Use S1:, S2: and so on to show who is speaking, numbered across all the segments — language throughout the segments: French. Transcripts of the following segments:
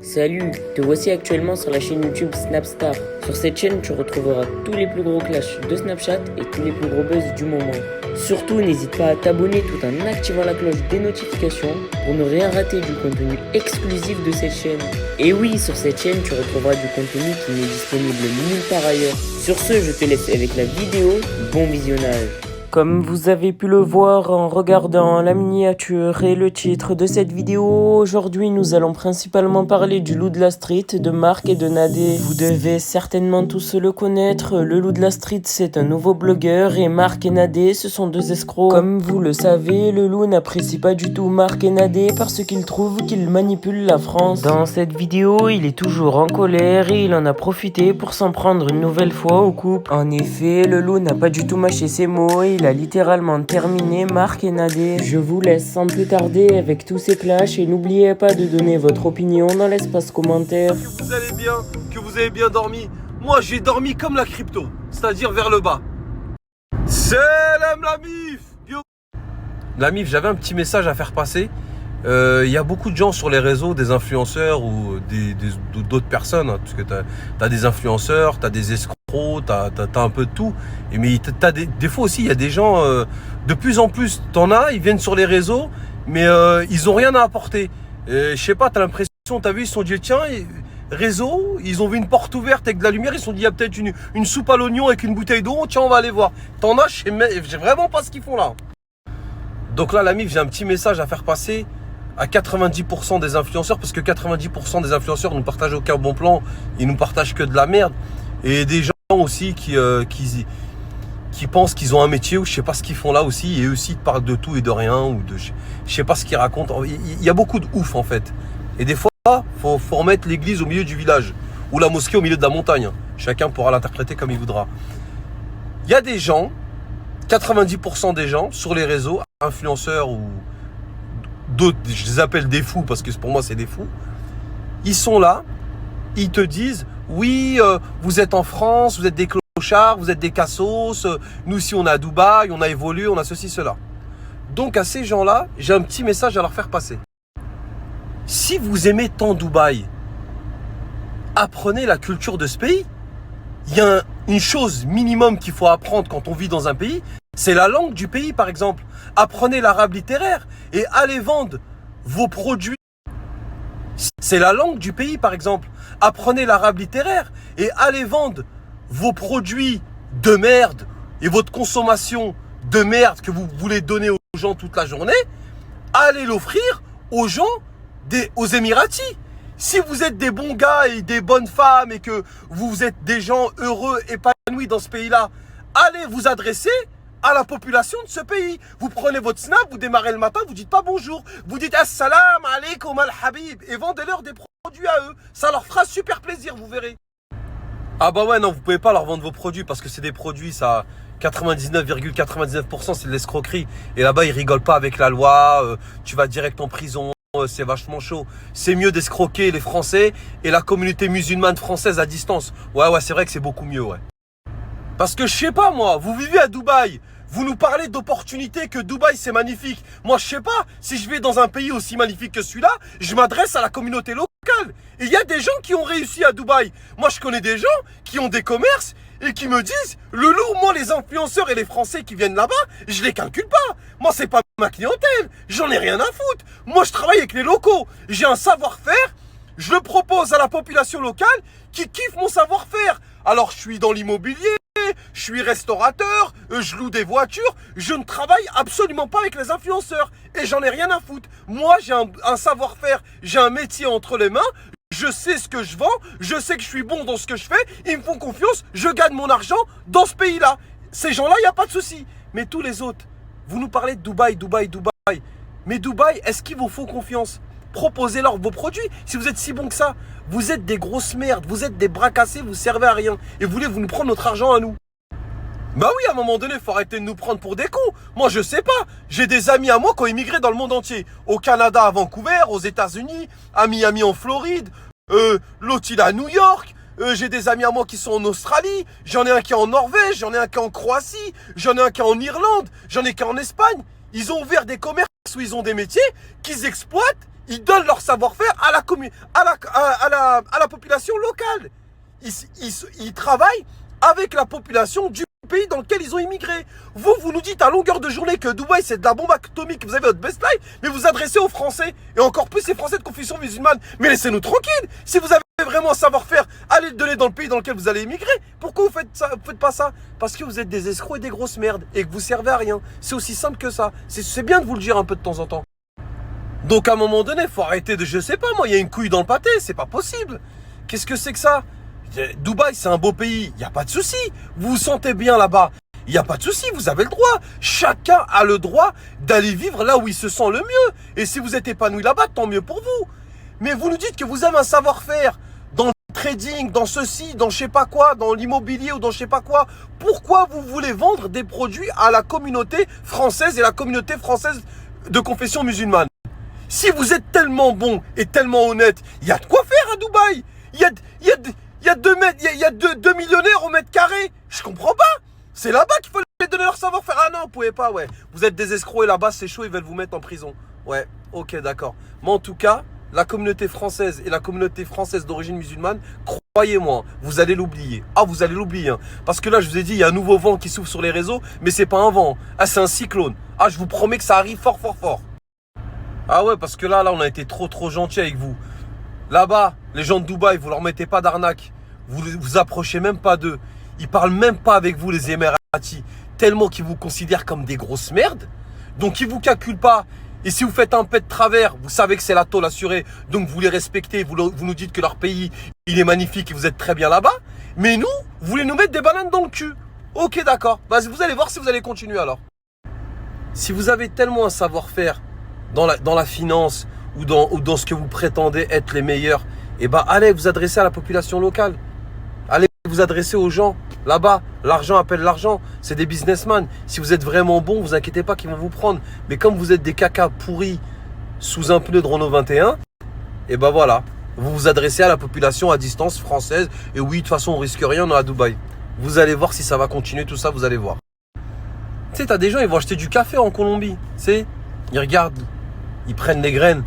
S1: Salut, te voici actuellement sur la chaîne YouTube Snapstar. Sur cette chaîne, tu retrouveras tous les plus gros clashs de Snapchat et tous les plus gros buzz du moment. Surtout, n'hésite pas à t'abonner tout en activant la cloche des notifications pour ne rien rater du contenu exclusif de cette chaîne. Et oui, sur cette chaîne, tu retrouveras du contenu qui n'est disponible nulle part ailleurs. Sur ce, je te laisse avec la vidéo. Bon visionnage. Comme vous avez pu le voir en regardant la miniature et le titre de cette vidéo, aujourd'hui nous allons principalement parler du loup de la street, de Marc et de Nadé. Vous devez certainement tous le connaître, le loup de la street c'est un nouveau blogueur et Marc et Nadé ce sont deux escrocs. Comme vous le savez, le loup n'apprécie pas du tout Marc et Nadé parce qu'il trouve qu'ils manipulent la France. Dans cette vidéo, il est toujours en colère et il en a profité pour s'en prendre une nouvelle fois au couple. En effet, le loup n'a pas du tout mâché ses mots et il a littéralement terminé Marc et Nadé. Je vous laisse sans plus tarder avec tous ces clashs et n'oubliez pas de donner votre opinion dans l'espace commentaire.
S2: Que vous allez bien, que vous avez bien dormi. Moi j'ai dormi comme la crypto, c'est-à-dire vers le bas. Salam la mif. La mif, j'avais un petit message à faire passer. Il y a beaucoup de gens sur les réseaux, des influenceurs ou d'autres personnes, hein, parce que t'as des influenceurs, t'as des escrocs, t'as un peu de tout. Mais t'as des fois aussi, il y a des gens, de plus en plus, t'en as, ils viennent sur les réseaux, mais ils ont rien à apporter. Je sais pas, t'as l'impression, t'as vu, ils se sont dit, tiens, réseau, ils ont vu une porte ouverte avec de la lumière, ils se sont dit, il y a peut-être une soupe à l'oignon avec une bouteille d'eau, tiens, on va aller voir. T'en as, je sais vraiment pas ce qu'ils font là. Donc là, la mif, j'ai un petit message à faire passer à 90% des influenceurs, parce que 90% des influenceurs ne partagent aucun bon plan, ils nous partagent que de la merde. Et des gens aussi qui pensent qu'ils ont un métier, ou je sais pas ce qu'ils font là aussi, et eux aussi ils parlent de tout et de rien, ou de je sais pas ce qu'ils racontent. Il y a beaucoup de ouf en fait. Et des fois, faut remettre l'église au milieu du village, ou la mosquée au milieu de la montagne. Chacun pourra l'interpréter comme il voudra. Il y a des gens, 90% des gens sur les réseaux, influenceurs ou d'autres, je les appelle des fous parce que pour moi c'est des fous, ils sont là, ils te disent oui, vous êtes en France, vous êtes des clochards, vous êtes des cassos, nous si on est à Dubaï, on a évolué, on a ceci, cela. Donc à ces gens-là, j'ai un petit message à leur faire passer. Si vous aimez tant Dubaï, apprenez la culture de ce pays. Il y a une chose minimum qu'il faut apprendre quand on vit dans un pays, c'est la langue du pays par exemple. Apprenez l'arabe littéraire et allez vendre vos produits. C'est la langue du pays par exemple. Apprenez l'arabe littéraire et allez vendre vos produits de merde et votre consommation de merde que vous voulez donner aux gens toute la journée. Allez l'offrir aux gens, aux Émiratis. Si vous êtes des bons gars et des bonnes femmes et que vous êtes des gens heureux, épanouis dans ce pays-là, allez vous adresser à la population de ce pays. Vous prenez votre snap, vous démarrez le matin, vous dites pas bonjour, vous dites assalamu alaikum al-habib et vendez-leur des produits à eux. Ça leur fera super plaisir, vous verrez. Ah bah ouais, non, vous pouvez pas leur vendre vos produits parce que c'est des produits, ça, 99,99% c'est de l'escroquerie. Et là-bas, ils rigolent pas avec la loi, tu vas direct en prison. C'est vachement chaud. C'est mieux d'escroquer les Français et la communauté musulmane française à distance. Ouais, c'est vrai que c'est beaucoup mieux, ouais. Parce que je sais pas moi, vous vivez à Dubaï, vous nous parlez d'opportunités, que Dubaï c'est magnifique. Moi je sais pas, si je vais dans un pays aussi magnifique que celui-là, je m'adresse à la communauté locale. Et il y a des gens qui ont réussi à Dubaï. Moi je connais des gens qui ont des commerces et qui me disent, le loup, moi les influenceurs et les Français qui viennent là-bas, je les calcule pas. Moi c'est pas ma clientèle, j'en ai rien à foutre. Moi je travaille avec les locaux, j'ai un savoir-faire, je le propose à la population locale qui kiffe mon savoir-faire. Alors je suis dans l'immobilier, je suis restaurateur, je loue des voitures, je ne travaille absolument pas avec les influenceurs et j'en ai rien à foutre. Moi j'ai un savoir-faire, j'ai un métier entre les mains, je sais ce que je vends, je sais que je suis bon dans ce que je fais, ils me font confiance, je gagne mon argent dans ce pays-là. Ces gens-là, il n'y a pas de souci. Mais tous les autres, vous nous parlez de Dubaï. Mais Dubaï, est-ce qu'ils vous font confiance? Proposez-leur vos produits. Si vous êtes si bon que ça, vous êtes des grosses merdes, vous êtes des bras cassés, vous servez à rien. Et vous nous prendre notre argent à nous. Bah oui, à un moment donné, il faut arrêter de nous prendre pour des cons. Moi, je sais pas. J'ai des amis à moi qui ont immigré dans le monde entier. Au Canada, à Vancouver, aux États-Unis, à Miami, en Floride. L'autre, il est à New York. J'ai des amis à moi qui sont en Australie. J'en ai un qui est en Norvège. J'en ai un qui est en Croatie. J'en ai un qui est en Irlande. J'en ai qui est en Espagne. Ils ont ouvert des commerces où ils ont des métiers qu'ils exploitent, ils donnent leur savoir-faire à la population locale. Ils travaillent avec la population du pays dans lequel ils ont immigré. Vous nous dites à longueur de journée que Dubaï c'est de la bombe atomique, vous avez votre best life, mais vous adressez aux Français, et encore plus les Français de confession musulmane. Mais laissez-nous tranquilles. Si vous avez vraiment un savoir-faire, allez le donner dans le pays dans lequel vous allez immigrer. Pourquoi vous faites pas ça? Parce que vous êtes des escrocs et des grosses merdes, et que vous servez à rien. C'est aussi simple que ça. C'est bien de vous le dire un peu de temps en temps. Donc à un moment donné, faut arrêter de, je sais pas moi, il y a une couille dans le pâté, c'est pas possible. Qu'est-ce que c'est que ça? Dubaï, c'est un beau pays, il n'y a pas de souci. Vous vous sentez bien là-bas, il n'y a pas de souci, vous avez le droit. Chacun a le droit d'aller vivre là où il se sent le mieux. Et si vous êtes épanoui là-bas, tant mieux pour vous. Mais vous nous dites que vous avez un savoir-faire dans le trading, dans ceci, dans je sais pas quoi, dans l'immobilier ou dans je sais pas quoi. Pourquoi vous voulez vendre des produits à la communauté française et la communauté française de confession musulmane? Si vous êtes tellement bon et tellement honnête, il y a de quoi faire à Dubaï. Il y a 2 millionnaires au mètre carré. Je comprends pas. C'est là-bas qu'il faut les donner leur savoir-faire. Ah non, vous pouvez pas, ouais. Vous êtes des escrocs et là-bas, c'est chaud, ils veulent vous mettre en prison. Ouais, ok, d'accord. Mais en tout cas, la communauté française et la communauté française d'origine musulmane, croyez-moi, vous allez l'oublier. Ah, vous allez l'oublier. Hein. Parce que là, je vous ai dit, il y a un nouveau vent qui souffle sur les réseaux, mais c'est pas un vent. Ah, c'est un cyclone. Ah, je vous promets que ça arrive fort, fort, fort. Ah ouais, parce que là, on a été trop gentil avec vous. Là-bas, les gens de Dubaï, vous leur mettez pas d'arnaque. Vous approchez même pas d'eux. Ils parlent même pas avec vous, les Émiratis. Tellement qu'ils vous considèrent comme des grosses merdes. Donc, ils vous calculent pas. Et si vous faites un pet de travers, vous savez que c'est la tôle assurée. Donc, vous les respectez. Vous nous dites que leur pays, il est magnifique et vous êtes très bien là-bas. Mais nous, vous voulez nous mettre des bananes dans le cul. Ok, d'accord. Bah, vous allez voir si vous allez continuer alors. Si vous avez tellement un savoir-faire dans la finance ou dans ce que vous prétendez être les meilleurs, eh ben allez vous adresser à la population locale. Allez vous adresser aux gens. Là-bas, l'argent appelle l'argent. C'est des businessmen. Si vous êtes vraiment bon, vous inquiétez pas qu'ils vont vous prendre. Mais comme vous êtes des cacas pourris sous un pneu de Renault 21, eh ben voilà. Vous vous adressez à la population à distance française. Et oui, de toute façon, on risque rien, on est à Dubaï. Vous allez voir si ça va continuer, tout ça, vous allez voir. Tu sais, t'as des gens, ils vont acheter du café en Colombie. Tu sais, ils regardent. Ils prennent les graines.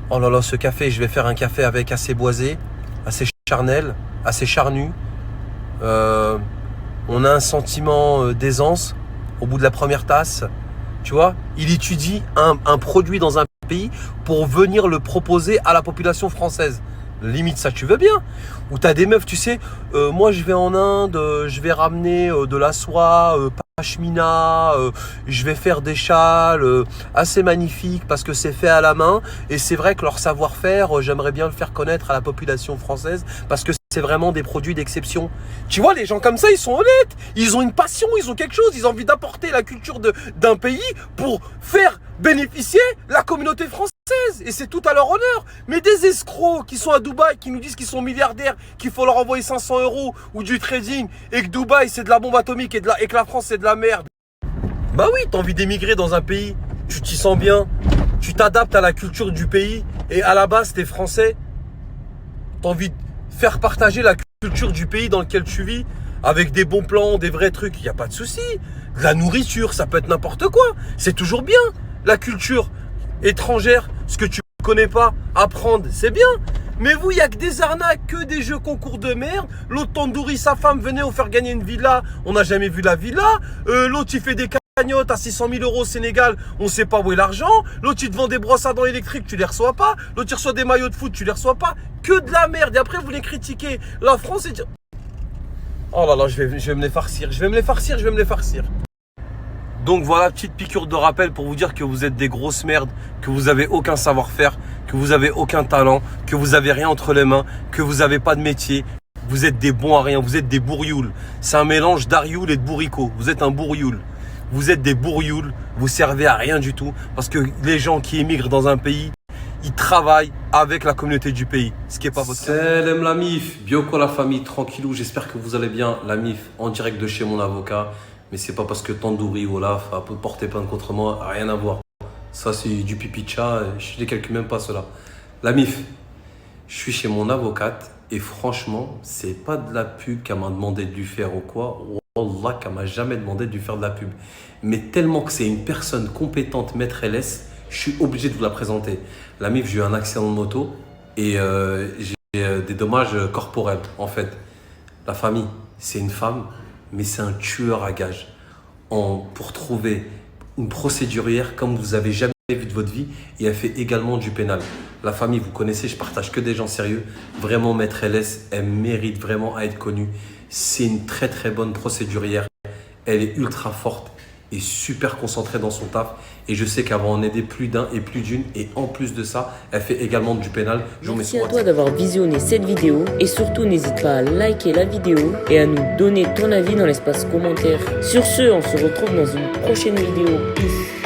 S2: Oh là là, ce café, je vais faire un café avec assez boisé, assez charnel, assez charnu. On a un sentiment d'aisance au bout de la première tasse. Tu vois, il étudie un produit dans un pays pour venir le proposer à la population française. Limite ça, tu veux bien. Ou t'as des meufs, tu sais, moi je vais en Inde, je vais ramener de la soie, pashmina, je vais faire des châles assez magnifiques parce que c'est fait à la main. Et c'est vrai que leur savoir-faire, j'aimerais bien le faire connaître à la population française parce que c'est vraiment des produits d'exception. Tu vois, les gens comme ça, ils sont honnêtes. Ils ont une passion, ils ont quelque chose. Ils ont envie d'apporter la culture d'un pays pour faire bénéficier la communauté française. Et c'est tout à leur honneur. Mais des escrocs qui sont à Dubaï, qui nous disent qu'ils sont milliardaires, qu'il faut leur envoyer 500 € ou du trading, et que Dubaï c'est de la bombe atomique et que la France c'est de la merde. Bah oui, t'as envie d'émigrer dans un pays, tu t'y sens bien, tu t'adaptes à la culture du pays, et à la base t'es français. T'as envie de faire partager la culture du pays dans lequel tu vis, avec des bons plans, des vrais trucs, il n'y a pas de souci. De la nourriture, ça peut être n'importe quoi. C'est toujours bien. La culture étrangère, ce que tu ne connais pas, apprendre, c'est bien. Mais vous, il n'y a que des arnaques, que des jeux concours de merde. L'autre tandoori, sa femme, venait vous faire gagner une villa. On n'a jamais vu la villa. L'autre, il fait des cagnottes à 600 000 € au Sénégal. On ne sait pas où est l'argent. L'autre, il te vend des brosses à dents électriques, tu les reçois pas. L'autre, il reçoit des maillots de foot, tu les reçois pas. Que de la merde. Et après, vous les critiquez. La France, c'est... Oh là là, je vais me les farcir. Je vais me les farcir. Donc voilà, petite piqûre de rappel pour vous dire que vous êtes des grosses merdes, que vous avez aucun savoir-faire, que vous avez aucun talent, que vous avez rien entre les mains, que vous avez pas de métier. Vous êtes des bons à rien, vous êtes des bourrioules. C'est un mélange d'arioule et de bourricot. Vous êtes un bourrioule. Vous êtes des bourrioules, vous servez à rien du tout. Parce que les gens qui émigrent dans un pays, ils travaillent avec la communauté du pays. Ce qui n'est pas votre cas. Salam la MIF, Bioko la famille, tranquillou. J'espère que vous allez bien. La MIF en direct de chez mon avocat. Mais c'est pas parce que Tandoori ou Olaf a porté plainte contre moi, rien à voir. Ça, c'est du pipi de chat, je les calcule même pas cela. La MIF, je suis chez mon avocate et franchement, c'est pas de la pub qu'elle m'a demandé de lui faire ou quoi. Allah qu'elle m'a jamais demandé de lui faire de la pub. Mais tellement que c'est une personne compétente, maître LS, je suis obligé de vous la présenter. La MIF, j'ai eu un accident de moto et j'ai des dommages corporels en fait. La famille, c'est une femme, mais c'est un tueur à gages. Pour trouver une procédurière comme vous avez jamais vu de votre vie, et elle fait également du pénal. La famille, vous connaissez, je partage que des gens sérieux. Vraiment, maître LS, elle mérite vraiment à être connue. C'est une très très bonne procédurière. Elle est ultra forte et super concentrée dans son taf. Et je sais qu'elle va en aider plus d'un et plus d'une. Et en plus de ça, elle fait également du pénal.
S1: Merci à toi d'avoir visionné cette vidéo. Et surtout, n'hésite pas à liker la vidéo et à nous donner ton avis dans l'espace commentaire. Sur ce, on se retrouve dans une prochaine vidéo. Peace.